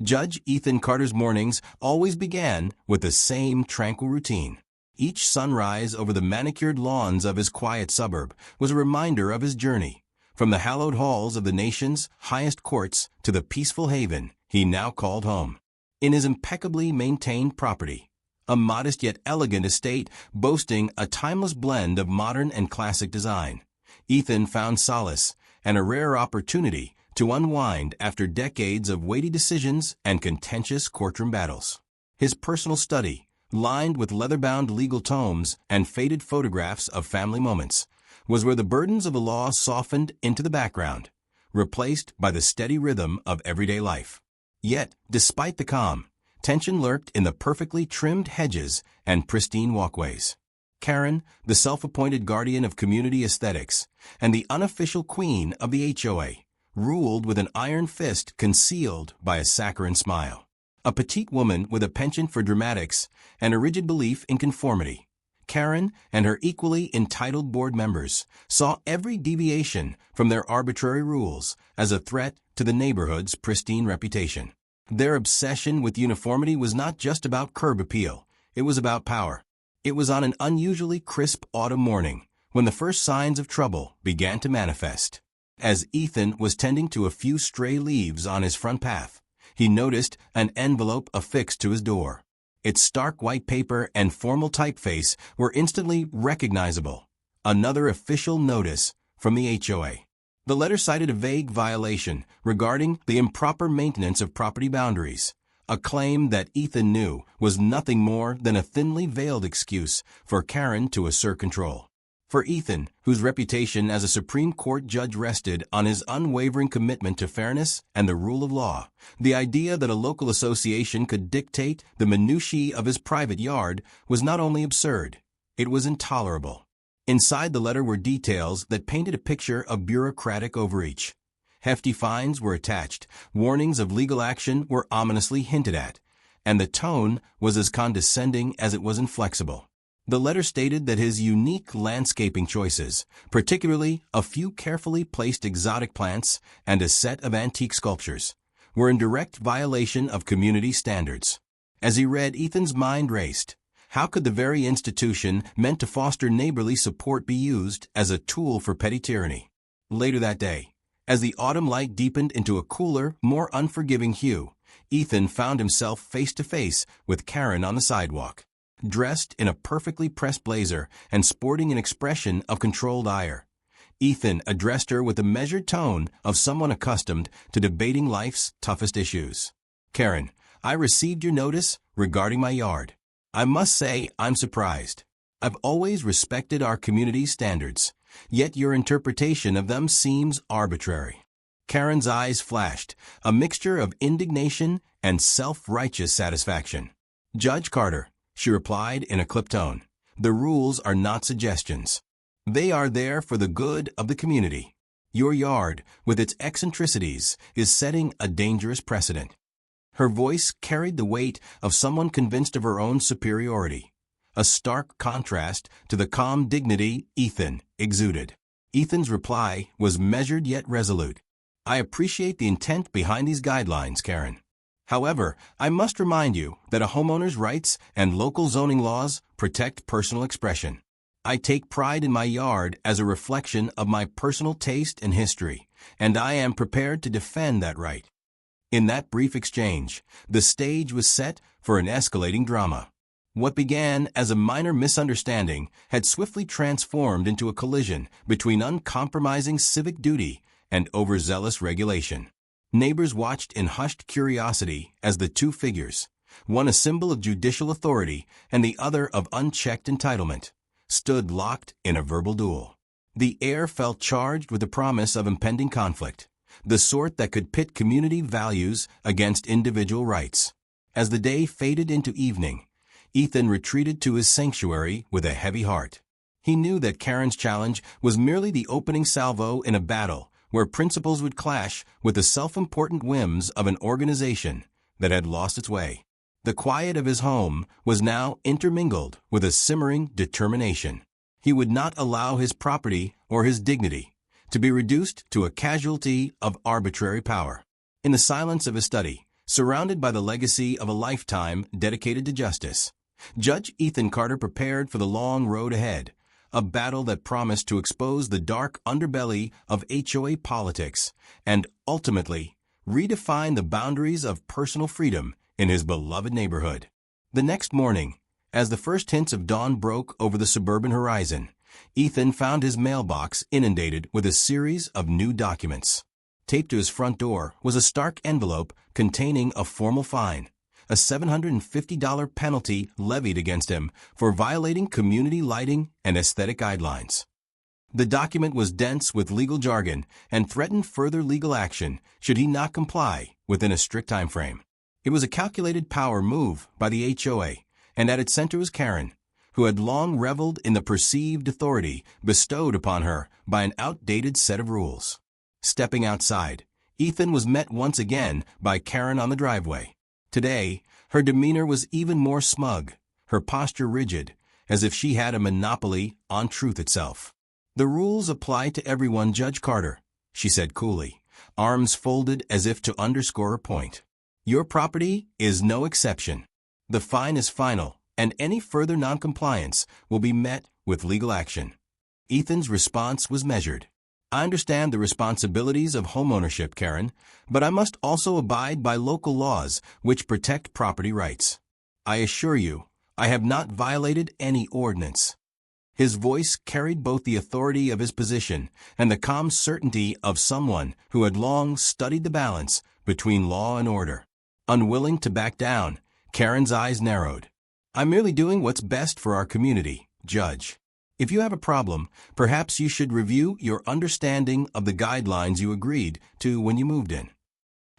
Judge Ethan Carter's mornings always began with the same tranquil routine. Each sunrise over the manicured lawns of his quiet suburb was a reminder of his journey, from the hallowed halls of the nation's highest courts to the peaceful haven he now called home. In his impeccably maintained property, a modest yet elegant estate boasting a timeless blend of modern and classic design, Ethan found solace and a rare opportunity to unwind after decades of weighty decisions and contentious courtroom battles. His personal study, lined with leather-bound legal tomes and faded photographs of family moments, was where the burdens of the law softened into the background, replaced by the steady rhythm of everyday life. Yet, despite the calm, tension lurked in the perfectly trimmed hedges and pristine walkways. Karen, the self-appointed guardian of community aesthetics and the unofficial queen of the HOA, ruled with an iron fist concealed by a saccharine smile. A petite woman with a penchant for dramatics and a rigid belief in conformity, Karen and her equally entitled board members saw every deviation from their arbitrary rules as a threat to the neighborhood's pristine reputation. Their obsession with uniformity was not just about curb appeal, it was about power. It was on an unusually crisp autumn morning when the first signs of trouble began to manifest. As Ethan was tending to a few stray leaves on his front path, he noticed an envelope affixed to his door. Its stark white paper and formal typeface were instantly recognizable. Another official notice from the HOA. The letter cited a vague violation regarding the improper maintenance of property boundaries, a claim that Ethan knew was nothing more than a thinly veiled excuse for Karen to assert control. For Ethan, whose reputation as a Supreme Court judge rested on his unwavering commitment to fairness and the rule of law, the idea that a local association could dictate the minutiae of his private yard was not only absurd, it was intolerable. Inside the letter were details that painted a picture of bureaucratic overreach. Hefty fines were attached, warnings of legal action were ominously hinted at, and the tone was as condescending as it was inflexible. The letter stated that his unique landscaping choices, particularly a few carefully placed exotic plants and a set of antique sculptures, were in direct violation of community standards. As he read, Ethan's mind raced. How could the very institution meant to foster neighborly support be used as a tool for petty tyranny? Later that day, as the autumn light deepened into a cooler, more unforgiving hue, Ethan found himself face to face with Karen on the sidewalk. Dressed in a perfectly pressed blazer and sporting an expression of controlled ire, Ethan addressed her with the measured tone of someone accustomed to debating life's toughest issues. "Karen, I received your notice regarding my yard. I must say I'm surprised. I've always respected our community's standards, yet your interpretation of them seems arbitrary." Karen's eyes flashed, a mixture of indignation and self-righteous satisfaction. "Judge Carter," she replied in a clipped tone, "the rules are not suggestions. They are there for the good of the community. Your yard, with its eccentricities, is setting a dangerous precedent." Her voice carried the weight of someone convinced of her own superiority, a stark contrast to the calm dignity Ethan exuded. Ethan's reply was measured yet resolute. "I appreciate the intent behind these guidelines, Karen. However, I must remind you that a homeowner's rights and local zoning laws protect personal expression. I take pride in my yard as a reflection of my personal taste and history, and I am prepared to defend that right." In that brief exchange, the stage was set for an escalating drama. What began as a minor misunderstanding had swiftly transformed into a collision between uncompromising civic duty and overzealous regulation. Neighbors watched in hushed curiosity as the two figures, one a symbol of judicial authority and the other of unchecked entitlement, stood locked in a verbal duel. The air felt charged with the promise of impending conflict, the sort that could pit community values against individual rights. As the day faded into evening, Ethan retreated to his sanctuary with a heavy heart. He knew that Karen's challenge was merely the opening salvo in a battle where principles would clash with the self-important whims of an organization that had lost its way. The quiet of his home was now intermingled with a simmering determination. He would not allow his property or his dignity to be reduced to a casualty of arbitrary power. In the silence of his study, surrounded by the legacy of a lifetime dedicated to justice. Judge Ethan Carter prepared for the long road ahead, a battle that promised to expose the dark underbelly of HOA politics and, ultimately, redefine the boundaries of personal freedom in his beloved neighborhood. The next morning, as the first hints of dawn broke over the suburban horizon, Ethan found his mailbox inundated with a series of new documents. Taped to his front door was a stark envelope containing a formal fine, a $750 penalty levied against him for violating community lighting and aesthetic guidelines. The document was dense with legal jargon and threatened further legal action should he not comply within a strict time frame. It was a calculated power move by the HOA, and at its center was Karen, who had long reveled in the perceived authority bestowed upon her by an outdated set of rules. Stepping outside, Ethan was met once again by Karen on the driveway. Today, her demeanor was even more smug, her posture rigid, as if she had a monopoly on truth itself. "The rules apply to everyone, Judge Carter," she said coolly, arms folded as if to underscore her point. "Your property is no exception. The fine is final, and any further noncompliance will be met with legal action." Ethan's response was measured. "I understand the responsibilities of homeownership, Karen, but I must also abide by local laws which protect property rights. I assure you, I have not violated any ordinance." His voice carried both the authority of his position and the calm certainty of someone who had long studied the balance between law and order. Unwilling to back down, Karen's eyes narrowed. "I'm merely doing what's best for our community, Judge. If you have a problem, perhaps you should review your understanding of the guidelines you agreed to when you moved in."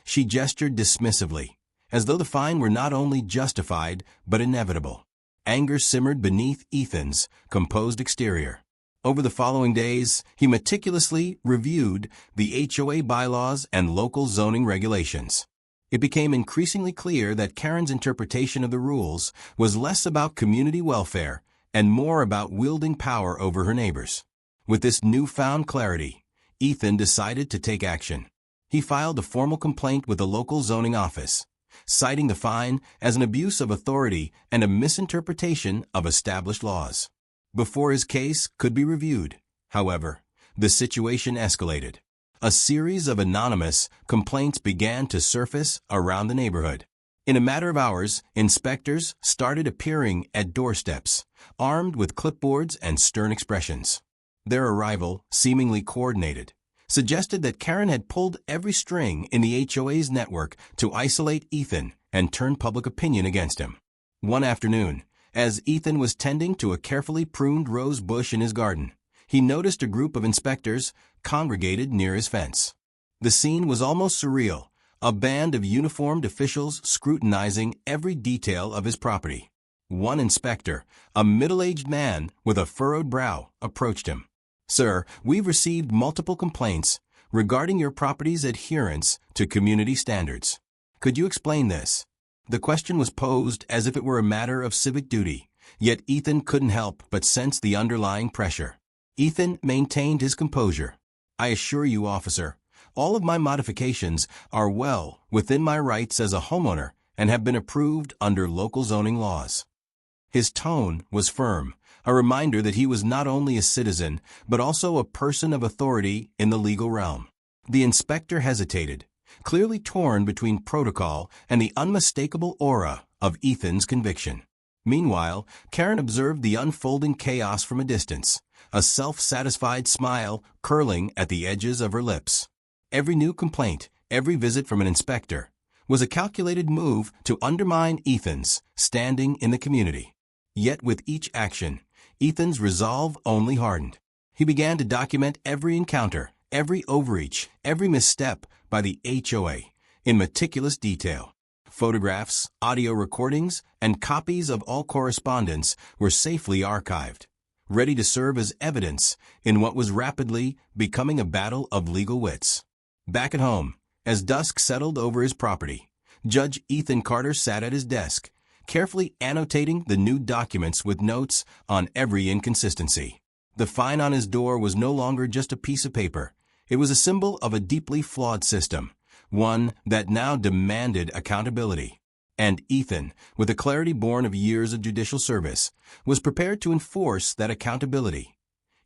She gestured dismissively, as though the fine were not only justified but inevitable. Anger simmered beneath Ethan's composed exterior. Over the following days, he meticulously reviewed the HOA bylaws and local zoning regulations. It became increasingly clear that Karen's interpretation of the rules was less about community welfare and more about wielding power over her neighbors. With this newfound clarity, Ethan decided to take action. He filed a formal complaint with the local zoning office, citing the fine as an abuse of authority and a misinterpretation of established laws. Before his case could be reviewed, however, the situation escalated. A series of anonymous complaints began to surface around the neighborhood. In a matter of hours, inspectors started appearing at doorsteps, armed with clipboards and stern expressions. Their arrival, seemingly coordinated, suggested that Karen had pulled every string in the HOA's network to isolate Ethan and turn public opinion against him. One afternoon, as Ethan was tending to a carefully pruned rose bush in his garden, he noticed a group of inspectors congregated near his fence. The scene was almost surreal, a band of uniformed officials scrutinizing every detail of his property. One inspector, a middle-aged man with a furrowed brow, approached him. "Sir, we've received multiple complaints regarding your property's adherence to community standards. Could you explain this?" The question was posed as if it were a matter of civic duty, yet Ethan couldn't help but sense the underlying pressure. Ethan maintained his composure. "I assure you, officer, all of my modifications are well within my rights as a homeowner and have been approved under local zoning laws." His tone was firm, a reminder that he was not only a citizen, but also a person of authority in the legal realm. The inspector hesitated, clearly torn between protocol and the unmistakable aura of Ethan's conviction. Meanwhile, Karen observed the unfolding chaos from a distance, a self-satisfied smile curling at the edges of her lips. Every new complaint, every visit from an inspector, was a calculated move to undermine Ethan's standing in the community. Yet with each action, Ethan's resolve only hardened. He began to document every encounter, every overreach, every misstep by the HOA in meticulous detail. Photographs, audio recordings, and copies of all correspondence were safely archived, ready to serve as evidence in what was rapidly becoming a battle of legal wits. Back at home, as dusk settled over his property, Judge Ethan Carter sat at his desk, carefully annotating the new documents with notes on every inconsistency. The fine on his door was no longer just a piece of paper. It was a symbol of a deeply flawed system, one that now demanded accountability. And Ethan, with a clarity born of years of judicial service, was prepared to enforce that accountability,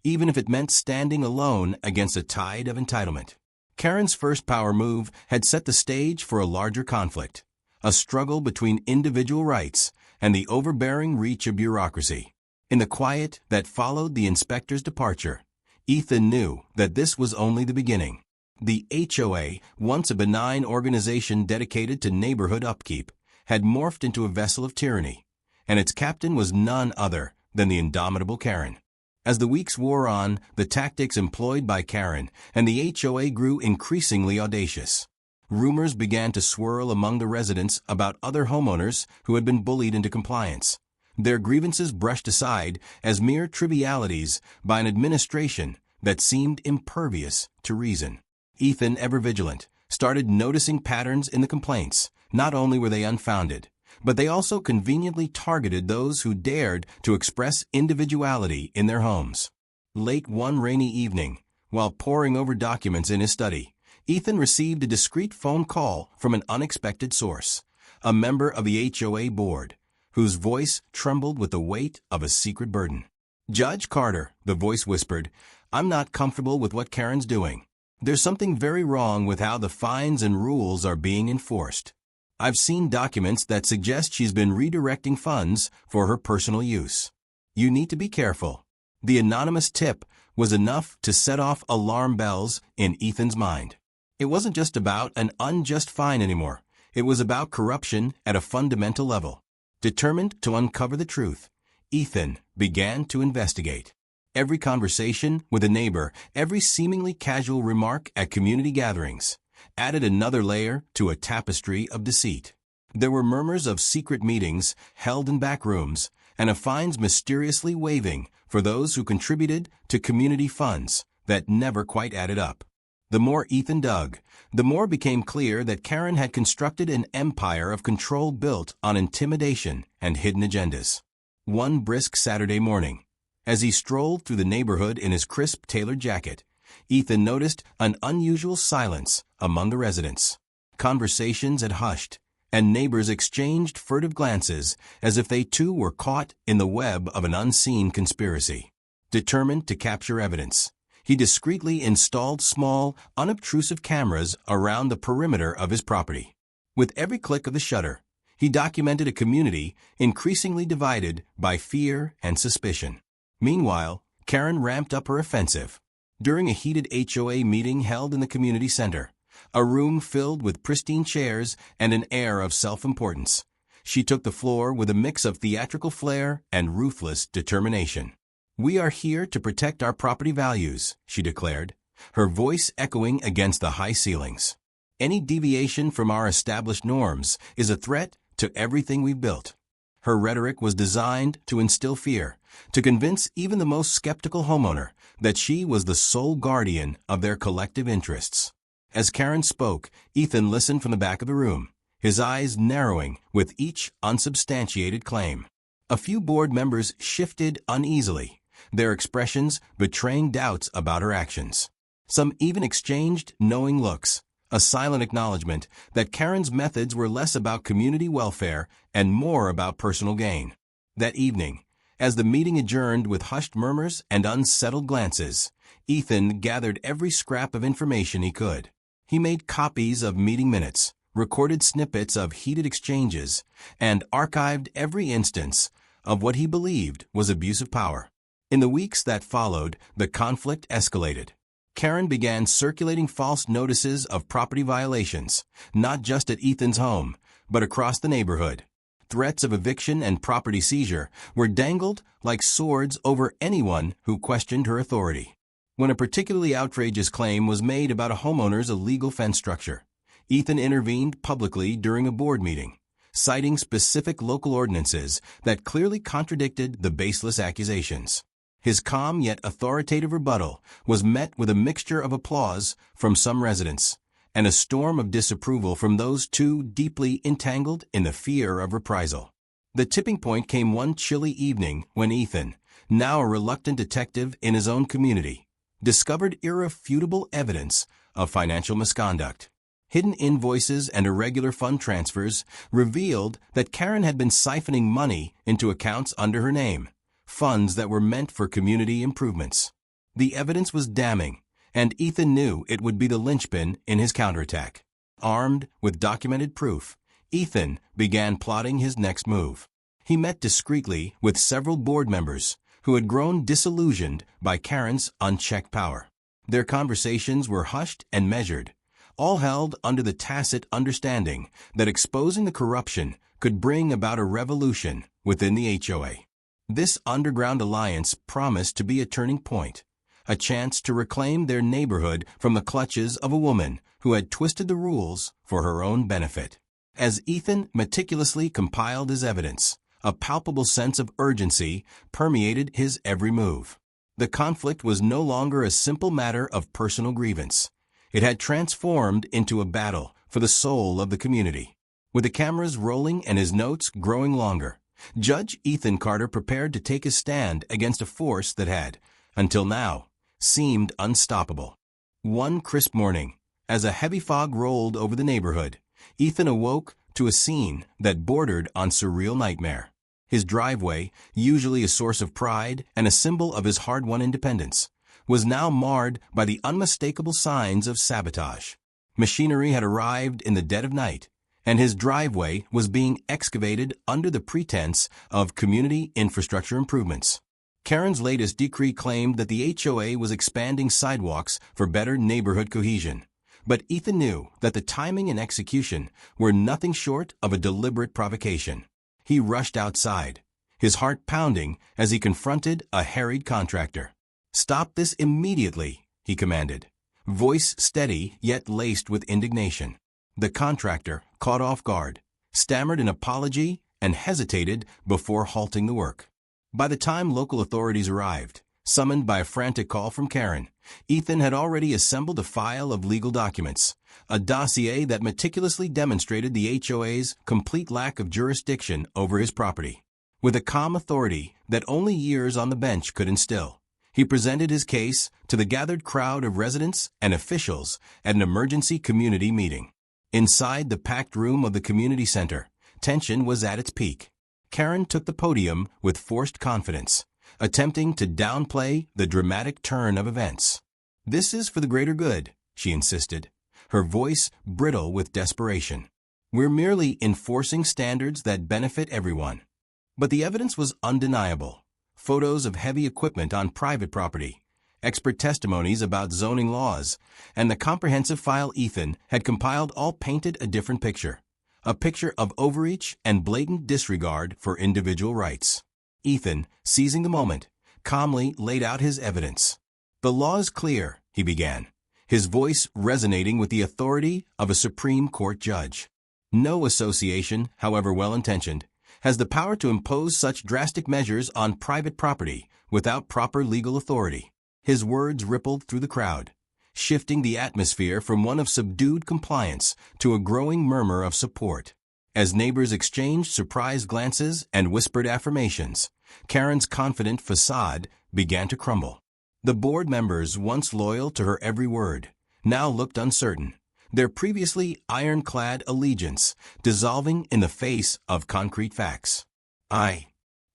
even if it meant standing alone against a tide of entitlement. Karen's first power move had set the stage for a larger conflict, a struggle between individual rights and the overbearing reach of bureaucracy. In the quiet that followed the inspector's departure, Ethan knew that this was only the beginning. The HOA, once a benign organization dedicated to neighborhood upkeep, had morphed into a vessel of tyranny, and its captain was none other than the indomitable Karen. As the weeks wore on, the tactics employed by Karen and the HOA grew increasingly audacious. Rumors began to swirl among the residents about other homeowners who had been bullied into compliance, their grievances brushed aside as mere trivialities by an administration that seemed impervious to reason. Ethan, ever vigilant, started noticing patterns in the complaints. Not only were they unfounded, but they also conveniently targeted those who dared to express individuality in their homes. Late one rainy evening, while poring over documents in his study, Ethan received a discreet phone call from an unexpected source, a member of the HOA board, whose voice trembled with the weight of a secret burden. "Judge Carter," the voice whispered, "I'm not comfortable with what Karen's doing. There's something very wrong with how the fines and rules are being enforced. I've seen documents that suggest she's been redirecting funds for her personal use. You need to be careful." The anonymous tip was enough to set off alarm bells in Ethan's mind. It wasn't just about an unjust fine anymore. It was about corruption at a fundamental level. Determined to uncover the truth, Ethan began to investigate. Every conversation with a neighbor, every seemingly casual remark at community gatherings, added another layer to a tapestry of deceit. There were murmurs of secret meetings held in back rooms and of fines mysteriously waiving for those who contributed to community funds that never quite added up. The more Ethan dug, the more became clear that Karen had constructed an empire of control built on intimidation and hidden agendas. One brisk Saturday morning, as he strolled through the neighborhood in his crisp tailored jacket, Ethan noticed an unusual silence among the residents. Conversations had hushed, and neighbors exchanged furtive glances as if they too were caught in the web of an unseen conspiracy. Determined to capture evidence, he discreetly installed small, unobtrusive cameras around the perimeter of his property. With every click of the shutter, he documented a community increasingly divided by fear and suspicion. Meanwhile, Karen ramped up her offensive. During a heated HOA meeting held in the community center, a room filled with pristine chairs and an air of self-importance, she took the floor with a mix of theatrical flair and ruthless determination. "We are here to protect our property values," she declared, her voice echoing against the high ceilings. "Any deviation from our established norms is a threat to everything we've built." Her rhetoric was designed to instill fear, to convince even the most skeptical homeowner that she was the sole guardian of their collective interests. As Karen spoke, Ethan listened from the back of the room, his eyes narrowing with each unsubstantiated claim. A few board members shifted uneasily, their expressions betraying doubts about her actions. Some even exchanged knowing looks, a silent acknowledgement that Karen's methods were less about community welfare and more about personal gain. That evening, as the meeting adjourned with hushed murmurs and unsettled glances, Ethan gathered every scrap of information he could. He made copies of meeting minutes, recorded snippets of heated exchanges, and archived every instance of what he believed was abuse of power. In the weeks that followed, the conflict escalated. Karen began circulating false notices of property violations, not just at Ethan's home, but across the neighborhood. Threats of eviction and property seizure were dangled like swords over anyone who questioned her authority. When a particularly outrageous claim was made about a homeowner's illegal fence structure, Ethan intervened publicly during a board meeting, citing specific local ordinances that clearly contradicted the baseless accusations. His calm yet authoritative rebuttal was met with a mixture of applause from some residents and a storm of disapproval from those too deeply entangled in the fear of reprisal. The tipping point came one chilly evening when Ethan, now a reluctant detective in his own community, discovered irrefutable evidence of financial misconduct. Hidden invoices and irregular fund transfers revealed that Karen had been siphoning money into accounts under her name, funds that were meant for community improvements. The evidence was damning, and Ethan knew it would be the linchpin in his counterattack. Armed with documented proof, Ethan began plotting his next move. He met discreetly with several board members who had grown disillusioned by Karen's unchecked power. Their conversations were hushed and measured, all held under the tacit understanding that exposing the corruption could bring about a revolution within the HOA. This underground alliance promised to be a turning point, a chance to reclaim their neighborhood from the clutches of a woman who had twisted the rules for her own benefit. As Ethan meticulously compiled his evidence, a palpable sense of urgency permeated his every move. The conflict was no longer a simple matter of personal grievance. It had transformed into a battle for the soul of the community. With the cameras rolling and his notes growing longer, Judge Ethan Carter prepared to take his stand against a force that had, until now, seemed unstoppable. One crisp morning, as a heavy fog rolled over the neighborhood, Ethan awoke to a scene that bordered on surreal nightmare. His driveway, usually a source of pride and a symbol of his hard-won independence, was now marred by the unmistakable signs of sabotage. Machinery had arrived in the dead of night, and his driveway was being excavated under the pretense of community infrastructure improvements. Karen's latest decree claimed that the HOA was expanding sidewalks for better neighborhood cohesion. But Ethan knew that the timing and execution were nothing short of a deliberate provocation. He rushed outside, his heart pounding as he confronted a harried contractor. "Stop this immediately," he commanded, voice steady yet laced with indignation. The contractor, caught off guard, stammered an apology and hesitated before halting the work. By the time local authorities arrived, summoned by a frantic call from Karen, Ethan had already assembled a file of legal documents, a dossier that meticulously demonstrated the HOA's complete lack of jurisdiction over his property. With a calm authority that only years on the bench could instill, he presented his case to the gathered crowd of residents and officials at an emergency community meeting. Inside the packed room of the community center, tension was at its peak. Karen took the podium with forced confidence, attempting to downplay the dramatic turn of events. "This is for the greater good," she insisted, her voice brittle with desperation. "We're merely enforcing standards that benefit everyone." But the evidence was undeniable. Photos of heavy equipment on private property, expert testimonies about zoning laws, and the comprehensive file Ethan had compiled all painted a different picture. A picture of overreach and blatant disregard for individual rights. Ethan, seizing the moment, calmly laid out his evidence. "The law is clear," he began, his voice resonating with the authority of a Supreme Court judge. "No association, however well-intentioned, has the power to impose such drastic measures on private property without proper legal authority." His words rippled through the crowd, shifting the atmosphere from one of subdued compliance to a growing murmur of support. As neighbors exchanged surprised glances and whispered affirmations, Karen's confident facade began to crumble. The board members, once loyal to her every word, now looked uncertain, their previously ironclad allegiance dissolving in the face of concrete facts. I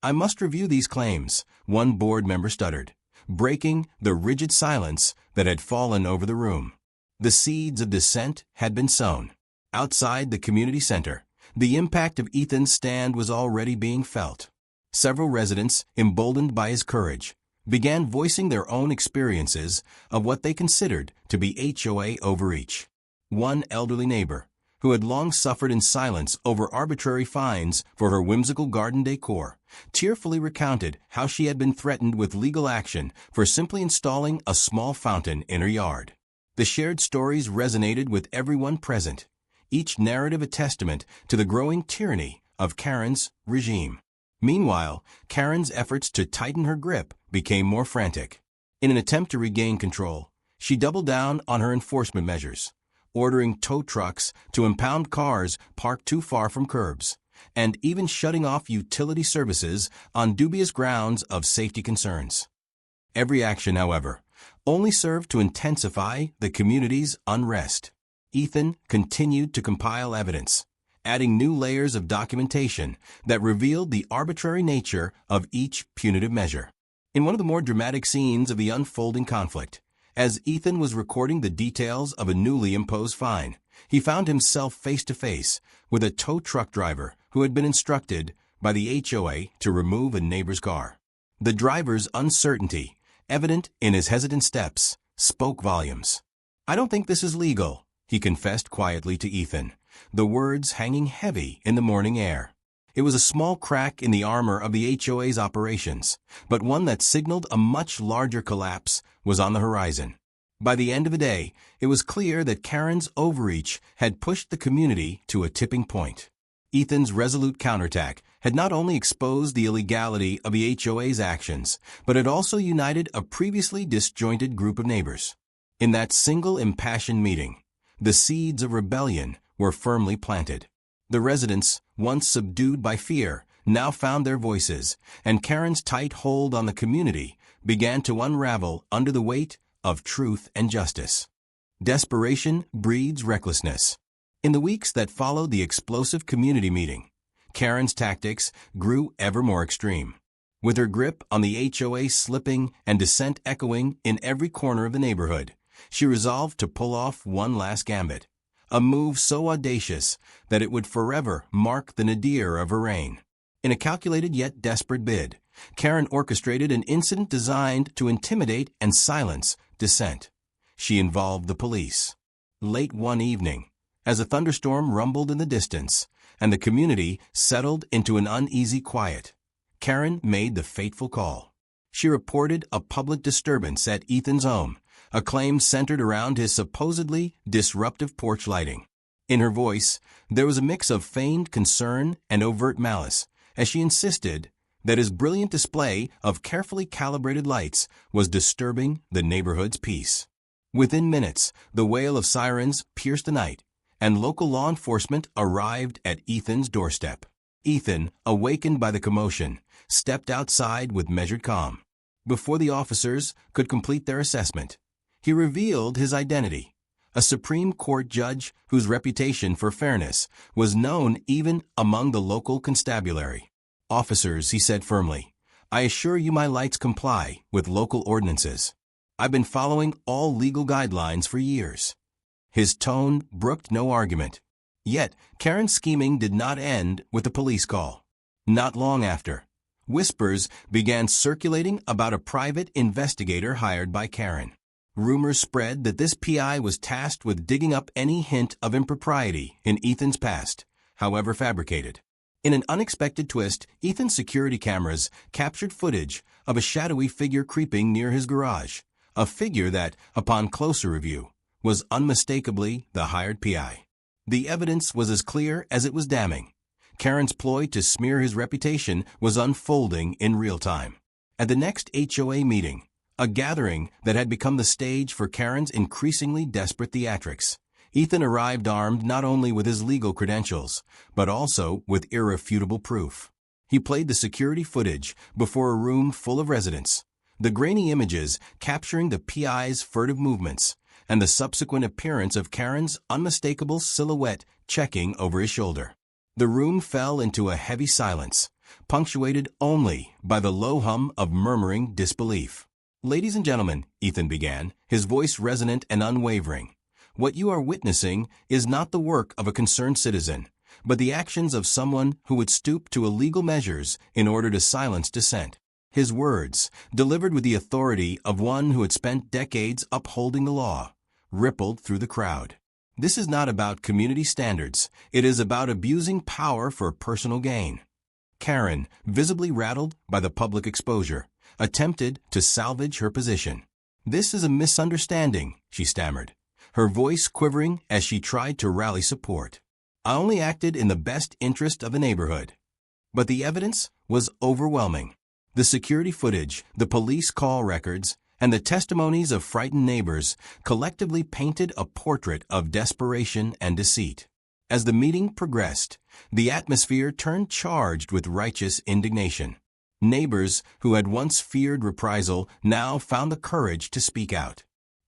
must review these claims," one board member stuttered, breaking the rigid silence that had fallen over the room. The seeds of dissent had been sown. Outside the community center, the impact of Ethan's stand was already being felt. Several residents, emboldened by his courage, began voicing their own experiences of what they considered to be HOA overreach. One elderly neighbor, who had long suffered in silence over arbitrary fines for her whimsical garden decor, tearfully recounted how she had been threatened with legal action for simply installing a small fountain in her yard. The shared stories resonated with everyone present, each narrative a testament to the growing tyranny of Karen's regime. Meanwhile, Karen's efforts to tighten her grip became more frantic. In an attempt to regain control, she doubled down on her enforcement measures, ordering tow trucks to impound cars parked too far from curbs, and even shutting off utility services on dubious grounds of safety concerns. Every action, however, only served to intensify the community's unrest. Ethan continued to compile evidence, adding new layers of documentation that revealed the arbitrary nature of each punitive measure. In one of the more dramatic scenes of the unfolding conflict, as Ethan was recording the details of a newly imposed fine, he found himself face to face with a tow truck driver who had been instructed by the HOA to remove a neighbor's car. The driver's uncertainty, evident in his hesitant steps, spoke volumes. "I don't think this is legal," he confessed quietly to Ethan, the words hanging heavy in the morning air. It was a small crack in the armor of the HOA's operations, but one that signaled a much larger collapse was on the horizon. By the end of the day, it was clear that Karen's overreach had pushed the community to a tipping point. Ethan's resolute counterattack had not only exposed the illegality of the HOA's actions, but had also united a previously disjointed group of neighbors. In that single impassioned meeting, the seeds of rebellion were firmly planted. The residents, once subdued by fear, now found their voices, and Karen's tight hold on the community began to unravel under the weight of truth and justice. Desperation breeds recklessness. In the weeks that followed the explosive community meeting, Karen's tactics grew ever more extreme. With her grip on the HOA slipping and dissent echoing in every corner of the neighborhood, she resolved to pull off one last gambit, a move so audacious that it would forever mark the nadir of her reign. In a calculated yet desperate bid, Karen orchestrated an incident designed to intimidate and silence dissent. She involved the police. Late one evening, as a thunderstorm rumbled in the distance and the community settled into an uneasy quiet, Karen made the fateful call. She reported a public disturbance at Ethan's home, a claim centered around his supposedly disruptive porch lighting. In her voice, there was a mix of feigned concern and overt malice, as she insisted that his brilliant display of carefully calibrated lights was disturbing the neighborhood's peace. Within minutes, the wail of sirens pierced the night, and local law enforcement arrived at Ethan's doorstep. Ethan, awakened by the commotion, stepped outside with measured calm. Before the officers could complete their assessment, he revealed his identity, a Supreme Court judge whose reputation for fairness was known even among the local constabulary. "Officers," he said firmly, "I assure you my lights comply with local ordinances. I've been following all legal guidelines for years." His tone brooked no argument. Yet, Karen's scheming did not end with the police call. Not long after, whispers began circulating about a private investigator hired by Karen. Rumors spread that this PI was tasked with digging up any hint of impropriety in Ethan's past, however fabricated. In an unexpected twist, Ethan's security cameras captured footage of a shadowy figure creeping near his garage, a figure that, upon closer review, was unmistakably the hired PI. The evidence was as clear as it was damning. Karen's ploy to smear his reputation was unfolding in real time. At the next HOA meeting, a gathering that had become the stage for Karen's increasingly desperate theatrics, Ethan arrived armed not only with his legal credentials, but also with irrefutable proof. He played the security footage before a room full of residents, the grainy images capturing the PI's furtive movements, and the subsequent appearance of Karen's unmistakable silhouette checking over his shoulder. The room fell into a heavy silence, punctuated only by the low hum of murmuring disbelief. "Ladies and gentlemen," Ethan began, his voice resonant and unwavering, "what you are witnessing is not the work of a concerned citizen, but the actions of someone who would stoop to illegal measures in order to silence dissent." His words, delivered with the authority of one who had spent decades upholding the law, rippled through the crowd. This is not about community standards. It is about abusing power for personal gain. Karen, visibly rattled by the public exposure, attempted to salvage her position. "This is a misunderstanding," she stammered, her voice quivering as she tried to rally support. "I only acted in the best interest of the neighborhood." But the evidence was overwhelming. The security footage, the police call records, and the testimonies of frightened neighbors collectively painted a portrait of desperation and deceit. As the meeting progressed, the atmosphere turned charged with righteous indignation. Neighbors who had once feared reprisal now found the courage to speak out.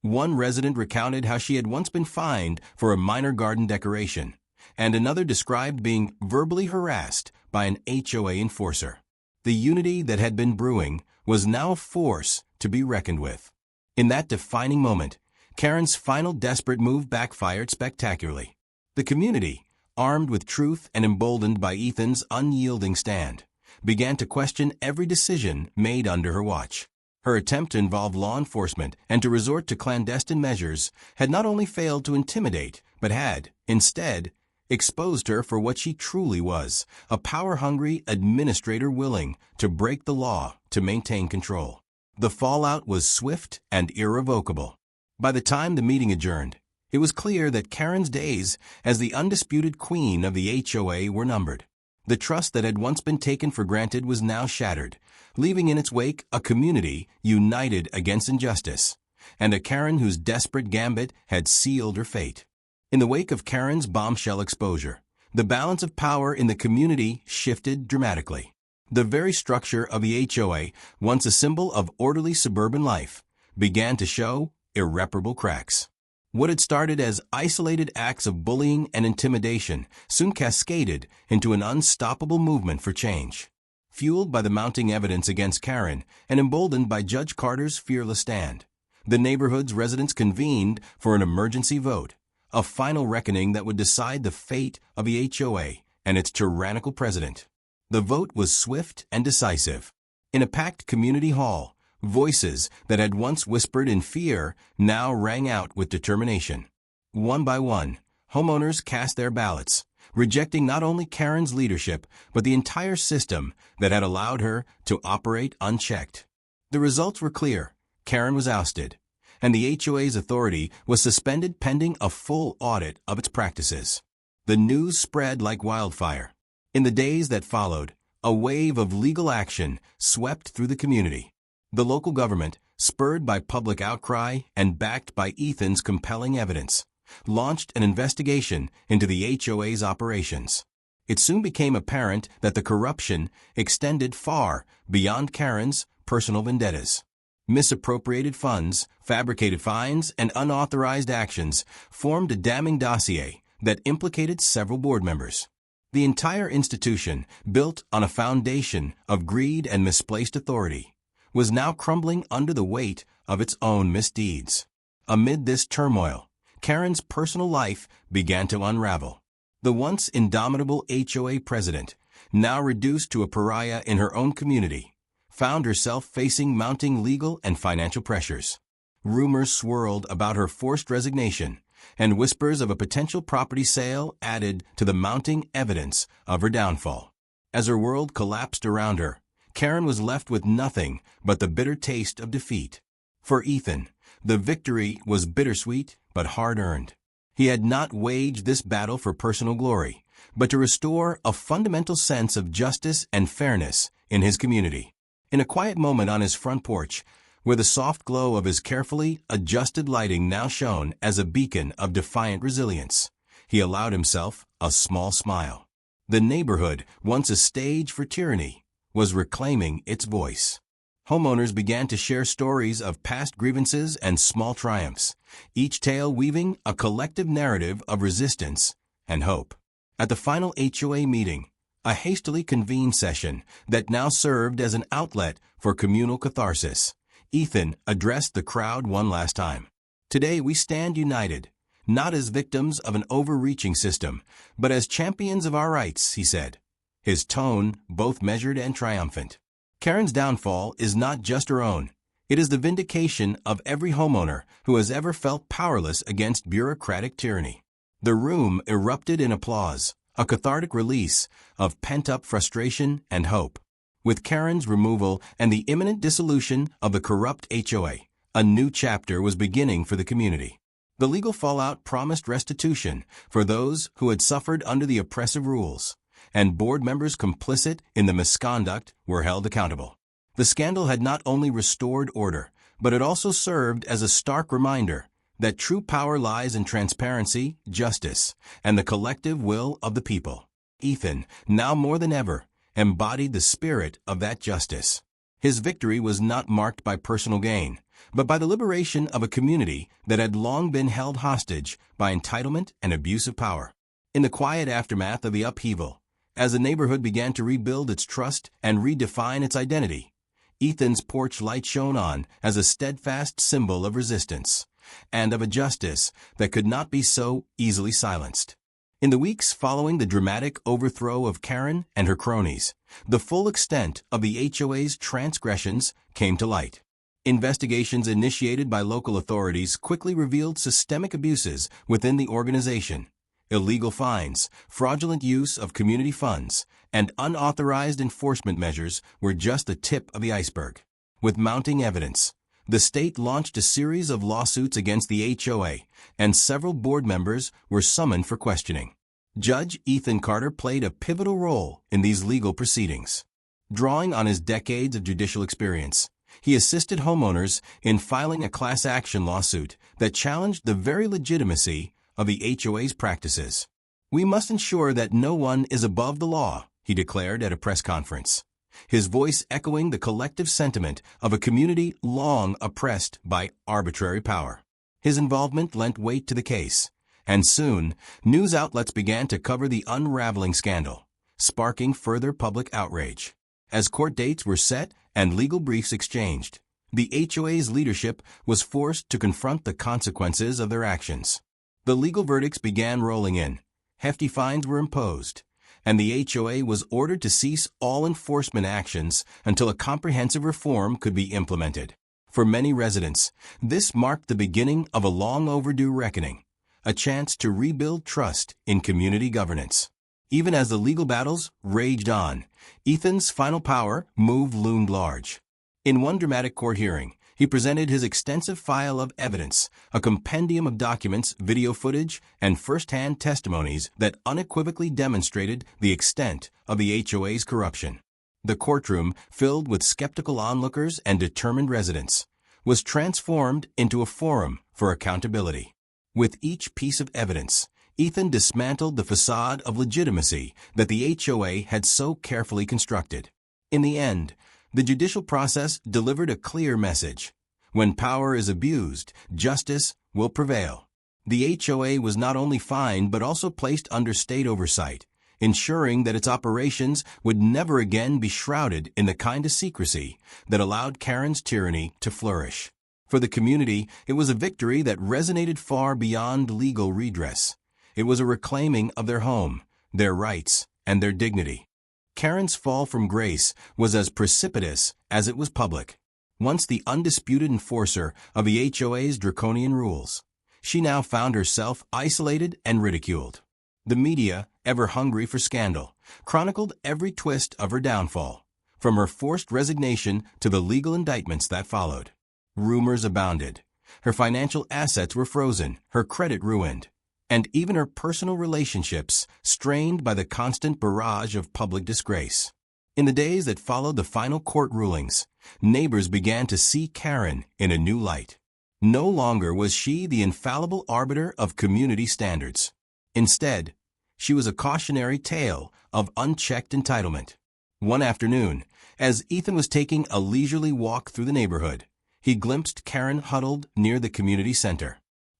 One resident recounted how she had once been fined for a minor garden decoration, and another described being verbally harassed by an HOA enforcer. The unity that had been brewing was now a force to be reckoned with. In that defining moment, Karen's final desperate move backfired spectacularly. The community, armed with truth and emboldened by Ethan's unyielding stand, began to question every decision made under her watch. Her attempt to involve law enforcement and to resort to clandestine measures had not only failed to intimidate, but had, instead, exposed her for what she truly was, a power-hungry administrator willing to break the law to maintain control. The fallout was swift and irrevocable. By the time the meeting adjourned, it was clear that Karen's days as the undisputed queen of the HOA were numbered. The trust that had once been taken for granted was now shattered, leaving in its wake a community united against injustice, and a Karen whose desperate gambit had sealed her fate. In the wake of Karen's bombshell exposure, the balance of power in the community shifted dramatically. The very structure of the HOA, once a symbol of orderly suburban life, began to show irreparable cracks. What had started as isolated acts of bullying and intimidation soon cascaded into an unstoppable movement for change. Fueled by the mounting evidence against Karen and emboldened by Judge Carter's fearless stand, the neighborhood's residents convened for an emergency vote, a final reckoning that would decide the fate of the HOA and its tyrannical president. The vote was swift and decisive. In a packed community hall, voices that had once whispered in fear now rang out with determination. One by one, homeowners cast their ballots, rejecting not only Karen's leadership, but the entire system that had allowed her to operate unchecked. The results were clear. Karen was ousted, and the HOA's authority was suspended pending a full audit of its practices. The news spread like wildfire. In the days that followed, a wave of legal action swept through the community. The local government, spurred by public outcry and backed by Ethan's compelling evidence, launched an investigation into the HOA's operations. It soon became apparent that the corruption extended far beyond Karen's personal vendettas. Misappropriated funds, fabricated fines, and unauthorized actions formed a damning dossier that implicated several board members. The entire institution, built on a foundation of greed and misplaced authority, was now crumbling under the weight of its own misdeeds. Amid this turmoil, Karen's personal life began to unravel. The once indomitable HOA president, now reduced to a pariah in her own community, found herself facing mounting legal and financial pressures. Rumors swirled about her forced resignation, and whispers of a potential property sale added to the mounting evidence of her downfall. As her world collapsed around her, Karen was left with nothing but the bitter taste of defeat. For Ethan, the victory was bittersweet but hard-earned. He had not waged this battle for personal glory, but to restore a fundamental sense of justice and fairness in his community. In a quiet moment on his front porch, where the soft glow of his carefully adjusted lighting now shone as a beacon of defiant resilience, he allowed himself a small smile. The neighborhood, once a stage for tyranny, was reclaiming its voice. Homeowners began to share stories of past grievances and small triumphs, each tale weaving a collective narrative of resistance and hope. At the final HOA meeting, a hastily convened session that now served as an outlet for communal catharsis, Ethan addressed the crowd one last time. Today we stand united, not as victims of an overreaching system, but as champions of our rights, he said, his tone both measured and triumphant. Karen's downfall is not just her own. It is the vindication of every homeowner who has ever felt powerless against bureaucratic tyranny. The room erupted in applause, a cathartic release of pent-up frustration and hope. With Karen's removal and the imminent dissolution of the corrupt HOA, a new chapter was beginning for the community. The legal fallout promised restitution for those who had suffered under the oppressive rules, and board members complicit in the misconduct were held accountable. The scandal had not only restored order, but it also served as a stark reminder that true power lies in transparency, justice, and the collective will of the people. Ethan, now more than ever, embodied the spirit of that justice. His victory was not marked by personal gain, but by the liberation of a community that had long been held hostage by entitlement and abuse of power. In the quiet aftermath of the upheaval, as the neighborhood began to rebuild its trust and redefine its identity, Ethan's porch light shone on as a steadfast symbol of resistance and of a justice that could not be so easily silenced. In the weeks following the dramatic overthrow of Karen and her cronies, the full extent of the HOA's transgressions came to light. Investigations initiated by local authorities quickly revealed systemic abuses within the organization. Illegal fines, fraudulent use of community funds, and unauthorized enforcement measures were just the tip of the iceberg. With mounting evidence, the state launched a series of lawsuits against the HOA, and several board members were summoned for questioning. Judge Ethan Carter played a pivotal role in these legal proceedings. Drawing on his decades of judicial experience, he assisted homeowners in filing a class action lawsuit that challenged the very legitimacy of the HOA's practices. "We must ensure that no one is above the law," he declared at a press conference, his voice echoing the collective sentiment of a community long oppressed by arbitrary power. His involvement lent weight to the case, and soon, news outlets began to cover the unraveling scandal, sparking further public outrage. As court dates were set and legal briefs exchanged, the HOA's leadership was forced to confront the consequences of their actions. The legal verdicts began rolling in, hefty fines were imposed, and the HOA was ordered to cease all enforcement actions until a comprehensive reform could be implemented. For many residents, this marked the beginning of a long overdue reckoning, a chance to rebuild trust in community governance. Even as the legal battles raged on, Ethan's final power move loomed large. In one dramatic court hearing, he presented his extensive file of evidence, a compendium of documents, video footage, and first-hand testimonies that unequivocally demonstrated the extent of the HOA's corruption. The courtroom, filled with skeptical onlookers and determined residents, was transformed into a forum for accountability. With each piece of evidence, Ethan dismantled the facade of legitimacy that the HOA had so carefully constructed. In the end, the judicial process delivered a clear message. When power is abused, justice will prevail. The HOA was not only fined but also placed under state oversight, ensuring that its operations would never again be shrouded in the kind of secrecy that allowed Karen's tyranny to flourish. For the community, it was a victory that resonated far beyond legal redress. It was a reclaiming of their home, their rights, and their dignity. Karen's fall from grace was as precipitous as it was public. Once the undisputed enforcer of the HOA's draconian rules, she now found herself isolated and ridiculed. The media, ever hungry for scandal, chronicled every twist of her downfall, from her forced resignation to the legal indictments that followed. Rumors abounded. Her financial assets were frozen, her credit ruined, and even her personal relationships strained by the constant barrage of public disgrace. In the days that followed the final court rulings, neighbors began to see Karen in a new light. No longer was she the infallible arbiter of community standards. Instead, she was a cautionary tale of unchecked entitlement. One afternoon, as Ethan was taking a leisurely walk through the neighborhood, he glimpsed Karen huddled near the community center.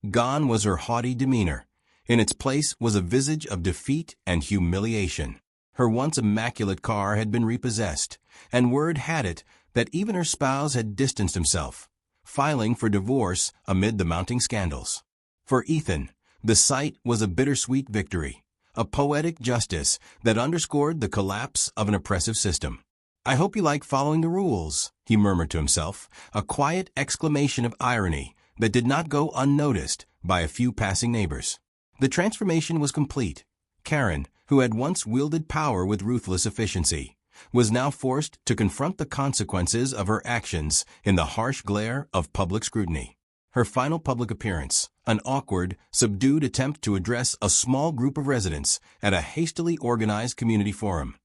Gone was her haughty demeanor. In its place was a visage of defeat and humiliation. Her once immaculate car had been repossessed, and word had it that even her spouse had distanced himself, filing for divorce amid the mounting scandals. For Ethan, the sight was a bittersweet victory, a poetic justice that underscored the collapse of an oppressive system. "I hope you like following the rules," he murmured to himself, a quiet exclamation of irony that did not go unnoticed by a few passing neighbors. The transformation was complete. Karen, who had once wielded power with ruthless efficiency, was now forced to confront the consequences of her actions in the harsh glare of public scrutiny. Her final public appearance, an awkward, subdued attempt to address a small group of residents at a hastily organized community forum,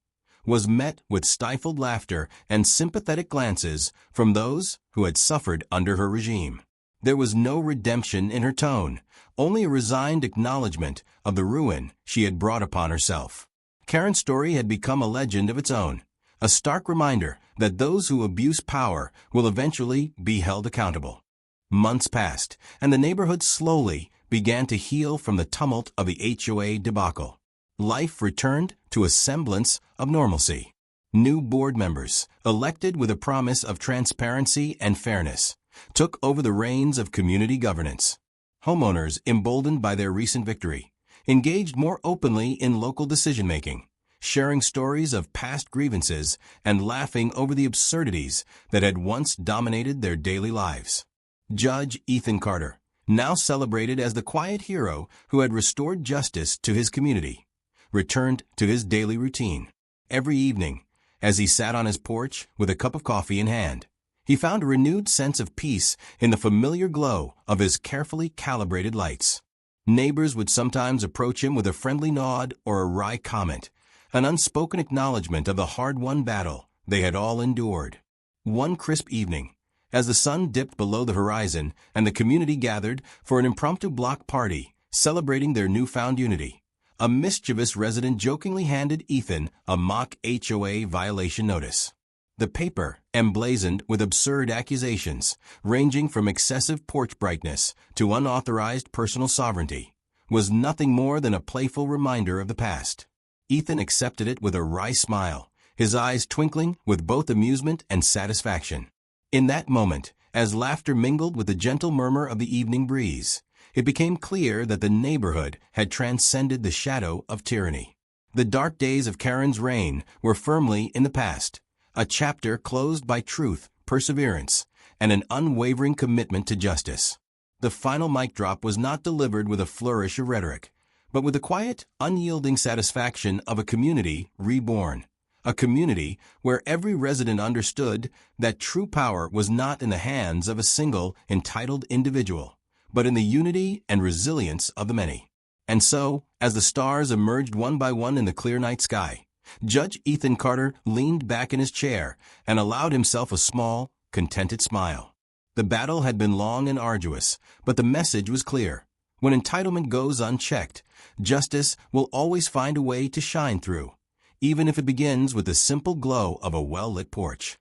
was met with stifled laughter and sympathetic glances from those who had suffered under her regime. There was no redemption in her tone, only a resigned acknowledgement of the ruin she had brought upon herself. Karen's story had become a legend of its own, a stark reminder that those who abuse power will eventually be held accountable. Months passed, and the neighborhood slowly began to heal from the tumult of the HOA debacle. Life returned to a semblance of normalcy. New board members, elected with a promise of transparency and fairness, took over the reins of community governance. Homeowners, emboldened by their recent victory, engaged more openly in local decision-making, sharing stories of past grievances and laughing over the absurdities that had once dominated their daily lives. Judge Ethan Carter, now celebrated as the quiet hero who had restored justice to his community, returned to his daily routine. Every evening, as he sat on his porch with a cup of coffee in hand, he found a renewed sense of peace in the familiar glow of his carefully calibrated lights. Neighbors would sometimes approach him with a friendly nod or a wry comment, an unspoken acknowledgement of the hard-won battle they had all endured. One crisp evening, as the sun dipped below the horizon and the community gathered for an impromptu block party celebrating their newfound unity, a mischievous resident jokingly handed Ethan a mock HOA violation notice. The paper, emblazoned with absurd accusations, ranging from excessive porch brightness to unauthorized personal sovereignty, was nothing more than a playful reminder of the past. Ethan accepted it with a wry smile, his eyes twinkling with both amusement and satisfaction. In that moment, as laughter mingled with the gentle murmur of the evening breeze, it became clear that the neighborhood had transcended the shadow of tyranny. The dark days of Karen's reign were firmly in the past, a chapter closed by truth, perseverance, and an unwavering commitment to justice. The final mic drop was not delivered with a flourish of rhetoric, but with the quiet, unyielding satisfaction of a community reborn. A community where every resident understood that true power was not in the hands of a single, entitled individual, but in the unity and resilience of the many. And so, as the stars emerged one by one in the clear night sky, Judge Ethan Carter leaned back in his chair and allowed himself a small, contented smile. The battle had been long and arduous, but the message was clear. When entitlement goes unchecked, justice will always find a way to shine through, even if it begins with the simple glow of a well-lit porch.